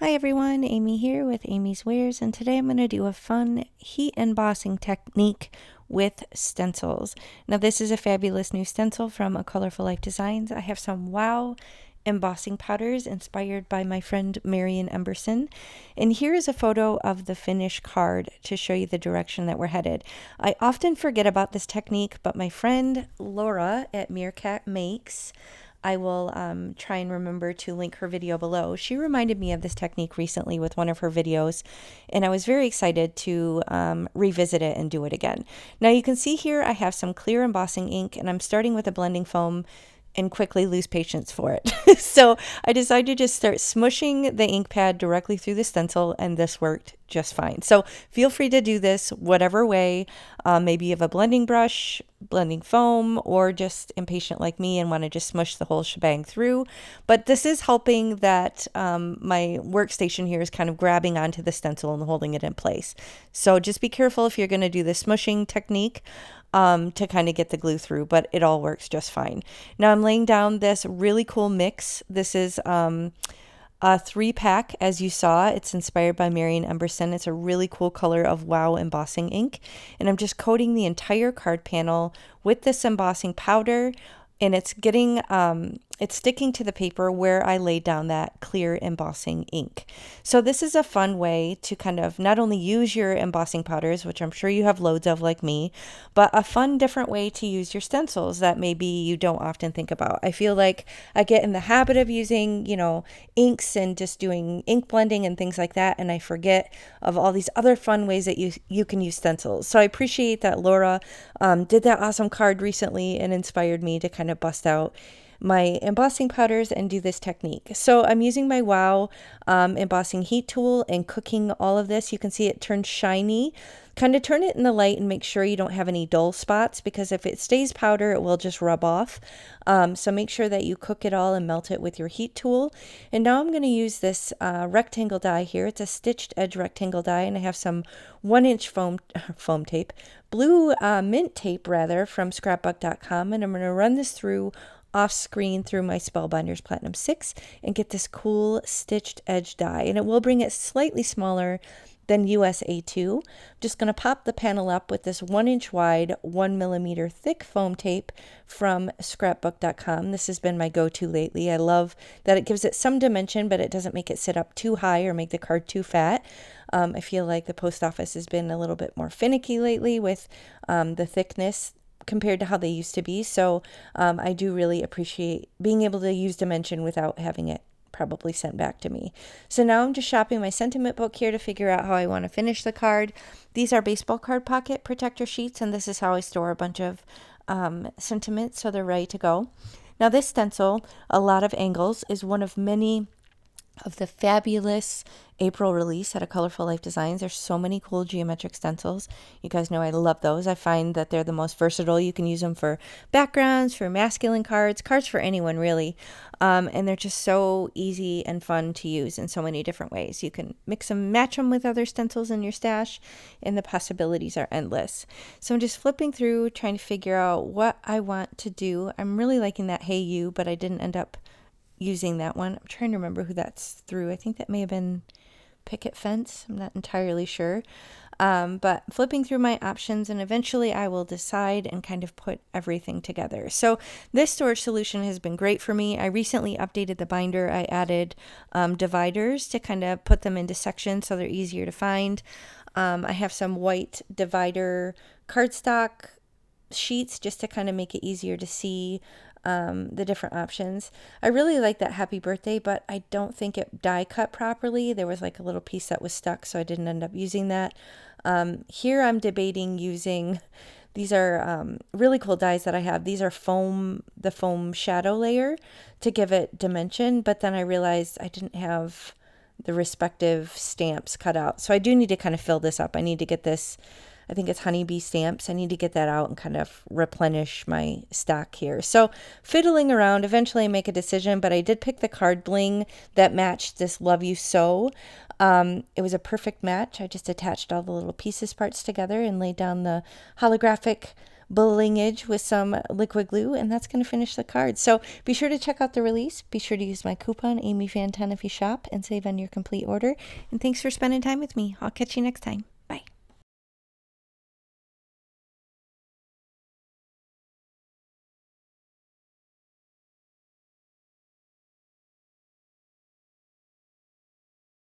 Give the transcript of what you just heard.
Hi everyone, Amy here with Amy's Wares, and today I'm going to do a fun heat embossing technique with stencils. Now this is a fabulous new stencil from 𝗄𝘆𝐿𝐹 Designs. I have some wow embossing powders inspired by my friend Marian Emberson, and here is a photo of the finished card to show you the direction that we're headed. I often forget about this technique, but my friend Laura at Meerkat Makes, I will try and remember to link her video below. She reminded me of this technique recently with one of her videos, and I was very excited to revisit it and do it again. Now you can see here I have some clear embossing ink, and I'm starting with a blending foam and quickly lose patience for it. So I decided to just start smushing the ink pad directly through the stencil, and this worked just fine. So feel free to do this whatever way. Maybe you have a blending brush, blending foam, or just impatient like me and want to just smush the whole shebang through. But this is helping that my workstation here is kind of grabbing onto the stencil and holding it in place. So just be careful if you're going to do the smushing technique to kind of get the glue through, but it all works just fine. Now I'm laying down this really cool mix. This is a 3-pack, as you saw. It's inspired by Marian Emberson. It's a really cool color of wow embossing ink, and I'm just coating the entire card panel with this embossing powder, and it's getting it's sticking to the paper where I laid down that clear embossing ink. So this is a fun way to kind of not only use your embossing powders, which I'm sure you have loads of like me, but a fun different way to use your stencils that maybe you don't often think about. I feel like I get in the habit of using, inks and just doing ink blending and things like that, and I forget of all these other fun ways that you can use stencils. So I appreciate that Laura did that awesome card recently and inspired me to kind of bust out my embossing powders and do this technique. So I'm using my wow embossing heat tool and cooking all of this. You can see it turned shiny. Kind of turn it in the light and make sure you don't have any dull spots, because if it stays powder, it will just rub off. So make sure that you cook it all and melt it with your heat tool. And now I'm going to use this rectangle die here. It's a stitched edge rectangle die, and I have some 1-inch foam tape, blue mint tape rather, from scrapbook.com, and I'm going to run this through off screen through my Spellbinders Platinum 6 and get this cool stitched edge die, and it will bring it slightly smaller than US A2. I'm just going to pop the panel up with this 1-inch wide, 1mm thick foam tape from scrapbook.com. This has been my go-to lately. I love that it gives it some dimension, but it doesn't make it sit up too high or make the card too fat. I feel like the post office has been a little bit more finicky lately with the thickness compared to how they used to be. So I do really appreciate being able to use dimension without having it probably sent back to me. So now I'm just shopping my sentiment book here to figure out how I want to finish the card. These are baseball card pocket protector sheets, and this is how I store a bunch of sentiments so they're ready to go. Now this stencil, A Lot of Angles, is one of many of the fabulous April release at 𝗄𝘆𝐿𝐹 Designs. There's so many cool geometric stencils. You guys know I love those. I find that they're the most versatile. You can use them for backgrounds, for masculine cards for anyone really. And they're just so easy and fun to use in so many different ways. You can mix them, match them with other stencils in your stash, and the possibilities are endless. So I'm just flipping through, trying to figure out what I want to do. I'm really liking that Hey You, but I didn't end up using that one. I'm trying to remember who that's through. I think that may have been Picket Fence. I'm not entirely sure. But flipping through my options, and eventually I will decide and kind of put everything together. So this storage solution has been great for me. I recently updated the binder. I added dividers to kind of put them into sections so they're easier to find. I have some white divider cardstock sheets just to kind of make it easier to see the different options. I really like that Happy Birthday, but I don't think it die cut properly. There was like a little piece that was stuck, so I didn't end up using that. Here I'm debating using, these are really cool dies that I have. These are the foam shadow layer to give it dimension, but then I realized I didn't have the respective stamps cut out. So I do need to kind of fill this up. I need to get this, I think it's honeybee stamps. I need to get that out and kind of replenish my stock here. So fiddling around, eventually I make a decision, but I did pick the card bling that matched this Love You So. It was a perfect match. I just attached all the little pieces parts together and laid down the holographic blingage with some liquid glue, and that's going to finish the card. So be sure to check out the release. Be sure to use my coupon 𝐷𝐴MyFan10 if you shop and save on your complete order. And thanks for spending time with me. I'll catch you next time.